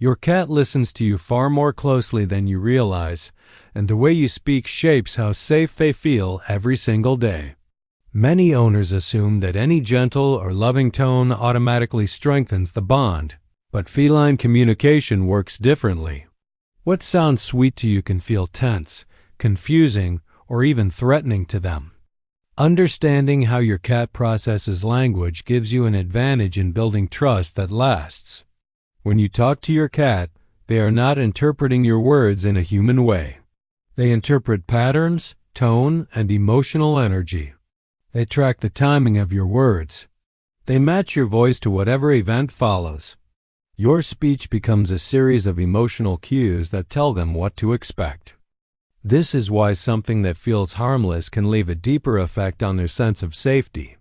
Your cat listens to you far more closely than you realize, and the way you speak shapes how safe they feel every single day. Many owners assume that any gentle or loving tone automatically strengthens the bond, but feline communication works differently. What sounds sweet to you can feel tense, confusing, or even threatening to them. Understanding how your cat processes language gives you an advantage in building trust that lasts. When you talk to your cat, they are not interpreting your words in a human way. They interpret patterns, tone, and emotional energy. They track the timing of your words. They match your voice to whatever event follows. Your speech becomes a series of emotional cues that tell them what to expect. This is why something that feels harmless can leave a deeper effect on their sense of safety.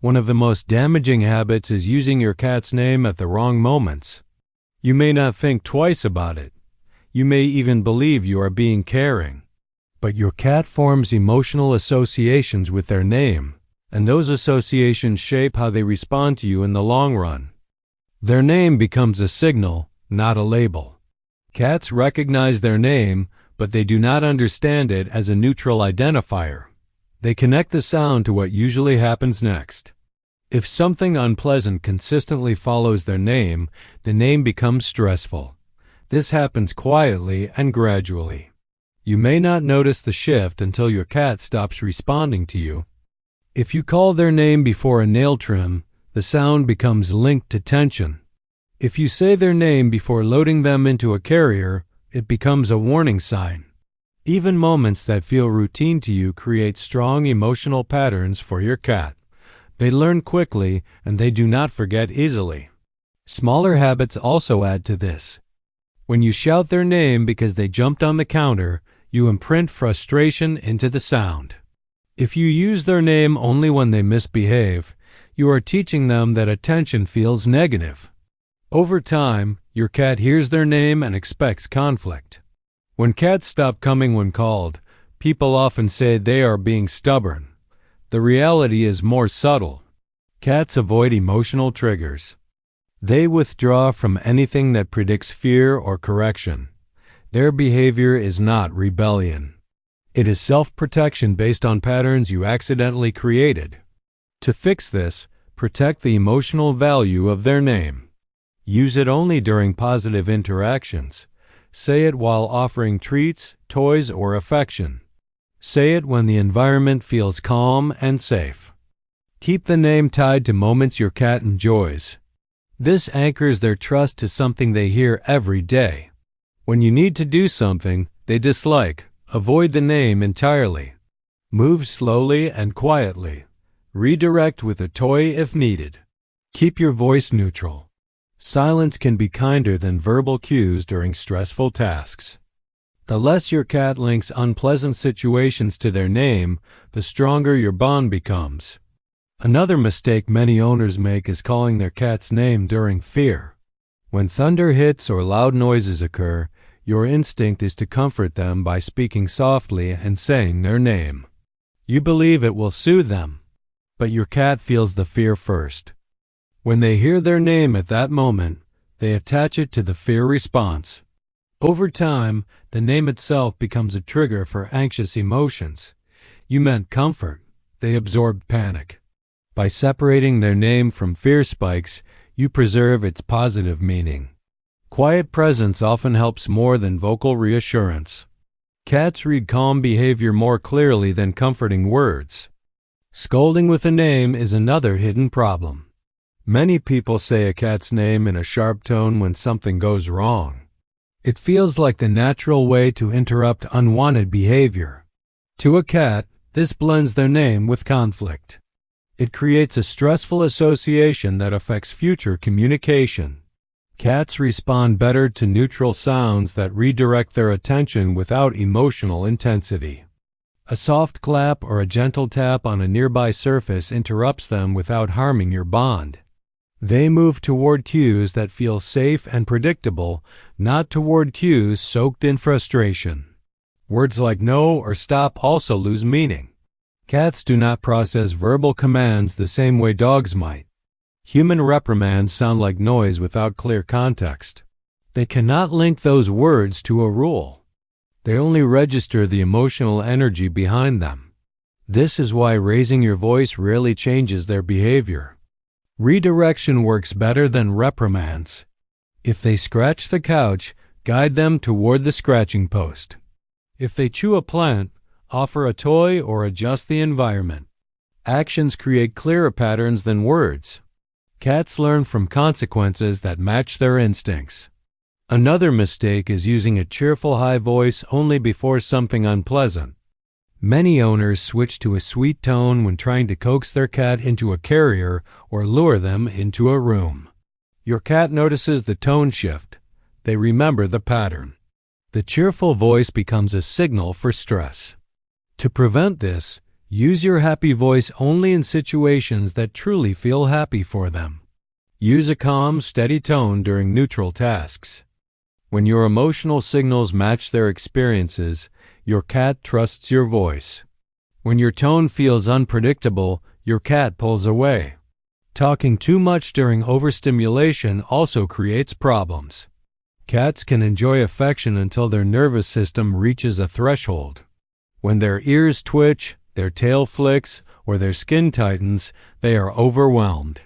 One of the most damaging habits is using your cat's name at the wrong moments. You may not think twice about it. You may even believe you are being caring. But your cat forms emotional associations with their name, and those associations shape how they respond to you in the long run. Their name becomes a signal, not a label. Cats recognize their name, but they do not understand it as a neutral identifier. They connect the sound to what usually happens next. If something unpleasant consistently follows their name, the name becomes stressful. This happens quietly and gradually. You may not notice the shift until your cat stops responding to you. If you call their name before a nail trim, the sound becomes linked to tension. If you say their name before loading them into a carrier, it becomes a warning sign. Even moments that feel routine to you create strong emotional patterns for your cat. They learn quickly, and they do not forget easily. Smaller habits also add to this. When you shout their name because they jumped on the counter, you imprint frustration into the sound. If you use their name only when they misbehave, you are teaching them that attention feels negative. Over time, your cat hears their name and expects conflict. When cats stop coming when called, people often say they are being stubborn. The reality is more subtle. Cats avoid emotional triggers. They withdraw from anything that predicts fear or correction. Their behavior is not rebellion. It is self-protection based on patterns you accidentally created. To fix this, protect the emotional value of their name. Use it only during positive interactions. Say it while offering treats, toys, or affection. Say it when the environment feels calm and safe. Keep the name tied to moments your cat enjoys. This anchors their trust to something they hear every day. When you need to do something they dislike, avoid the name entirely. Move slowly and quietly. Redirect with a toy if needed. Keep your voice neutral. Silence can be kinder than verbal cues during stressful tasks. The less your cat links unpleasant situations to their name, the stronger your bond becomes. Another mistake many owners make is calling their cat's name during fear. When thunder hits or loud noises occur, your instinct is to comfort them by speaking softly and saying their name. You believe it will soothe them, but your cat feels the fear first. When they hear their name at that moment, they attach it to the fear response. Over time, the name itself becomes a trigger for anxious emotions. You meant comfort. They absorbed panic. By separating their name from fear spikes, you preserve its positive meaning. Quiet presence often helps more than vocal reassurance. Cats read calm behavior more clearly than comforting words. Scolding with a name is another hidden problem. Many people say a cat's name in a sharp tone when something goes wrong. It feels like the natural way to interrupt unwanted behavior. To a cat, this blends their name with conflict. It creates a stressful association that affects future communication. Cats respond better to neutral sounds that redirect their attention without emotional intensity. A soft clap or a gentle tap on a nearby surface interrupts them without harming your bond. They move toward cues that feel safe and predictable, not toward cues soaked in frustration. Words like no or stop also lose meaning. Cats do not process verbal commands the same way dogs might. Human reprimands sound like noise without clear context. They cannot link those words to a rule. They only register the emotional energy behind them. This is why raising your voice rarely changes their behavior. Redirection works better than reprimands. If they scratch the couch, guide them toward the scratching post. If they chew a plant, offer a toy or adjust the environment. Actions create clearer patterns than words. Cats learn from consequences that match their instincts. Another mistake is using a cheerful high voice only before something unpleasant. Many owners switch to a sweet tone when trying to coax their cat into a carrier or lure them into a room. Your cat notices the tone shift. They remember the pattern. The cheerful voice becomes a signal for stress. To prevent this, use your happy voice only in situations that truly feel happy for them. Use a calm, steady tone during neutral tasks. When your emotional signals match their experiences, your cat trusts your voice. When your tone feels unpredictable, your cat pulls away. Talking too much during overstimulation also creates problems. Cats can enjoy affection until their nervous system reaches a threshold. When their ears twitch, their tail flicks, or their skin tightens, they are overwhelmed.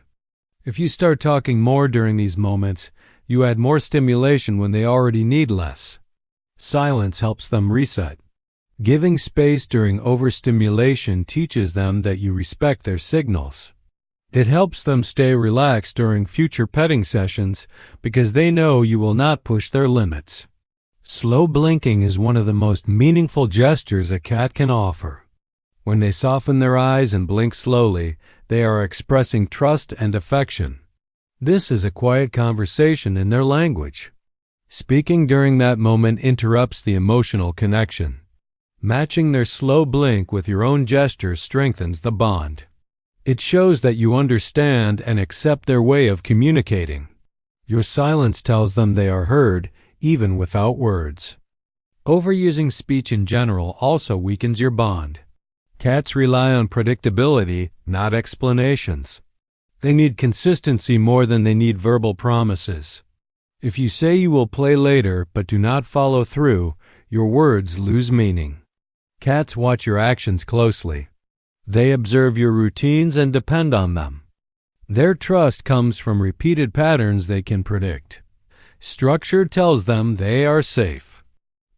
If you start talking more during these moments, you add more stimulation when they already need less. Silence helps them reset. Giving space during overstimulation teaches them that you respect their signals. It helps them stay relaxed during future petting sessions because they know you will not push their limits. Slow blinking is one of the most meaningful gestures a cat can offer. When they soften their eyes and blink slowly, they are expressing trust and affection. This is a quiet conversation in their language. Speaking during that moment interrupts the emotional connection. Matching their slow blink with your own gesture strengthens the bond. It shows that you understand and accept their way of communicating. Your silence tells them they are heard, even without words. Overusing speech in general also weakens your bond. Cats rely on predictability, not explanations. They need consistency more than they need verbal promises. If you say you will play later but do not follow through, your words lose meaning. Cats watch your actions closely. They observe your routines and depend on them. Their trust comes from repeated patterns they can predict. Structure tells them they are safe.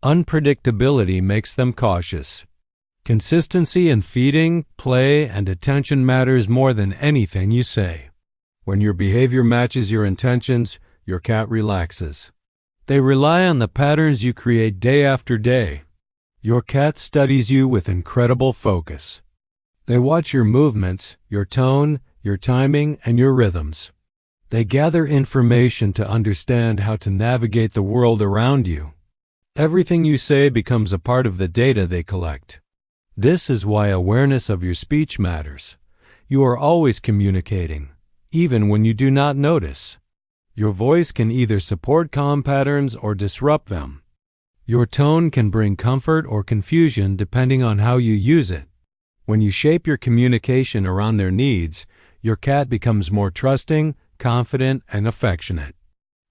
Unpredictability makes them cautious. Consistency in feeding, play, and attention matters more than anything you say. When your behavior matches your intentions, your cat relaxes. They rely on the patterns you create day after day. Your cat studies you with incredible focus. They watch your movements, your tone, your timing, and your rhythms. They gather information to understand how to navigate the world around you. Everything you say becomes a part of the data they collect. This is why awareness of your speech matters. You are always communicating, even when you do not notice. Your voice can either support calm patterns or disrupt them. Your tone can bring comfort or confusion depending on how you use it. When you shape your communication around their needs, your cat becomes more trusting, confident, and affectionate.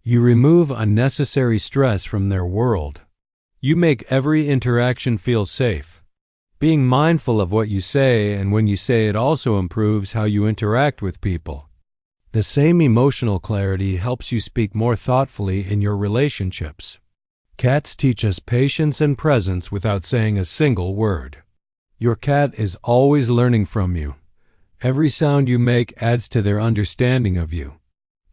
You remove unnecessary stress from their world. You make every interaction feel safe. Being mindful of what you say and when you say it also improves how you interact with people. The same emotional clarity helps you speak more thoughtfully in your relationships. Cats teach us patience and presence without saying a single word. Your cat is always learning from you. Every sound you make adds to their understanding of you.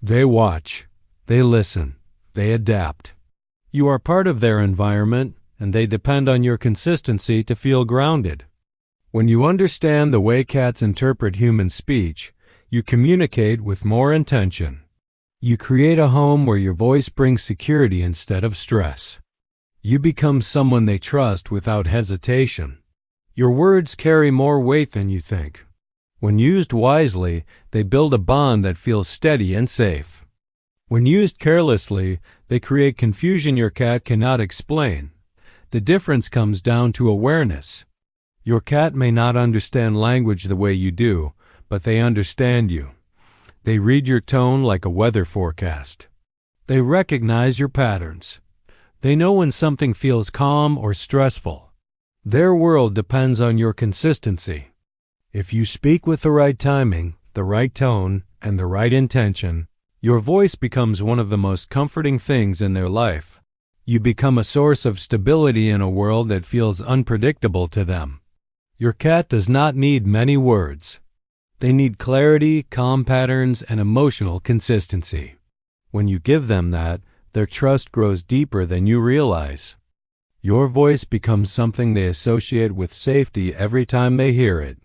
They watch, they listen, they adapt. You are part of their environment, and they depend on your consistency to feel grounded. When you understand the way cats interpret human speech, you communicate with more intention. You create a home where your voice brings security instead of stress. You become someone they trust without hesitation. Your words carry more weight than you think. When used wisely, they build a bond that feels steady and safe. When used carelessly, they create confusion your cat cannot explain. The difference comes down to awareness. Your cat may not understand language the way you do, but they understand you. They read your tone like a weather forecast. They recognize your patterns. They know when something feels calm or stressful. Their world depends on your consistency. If you speak with the right timing, the right tone, and the right intention, your voice becomes one of the most comforting things in their life. You become a source of stability in a world that feels unpredictable to them. Your cat does not need many words. They need clarity, calm patterns, and emotional consistency. When you give them that, their trust grows deeper than you realize. Your voice becomes something they associate with safety every time they hear it.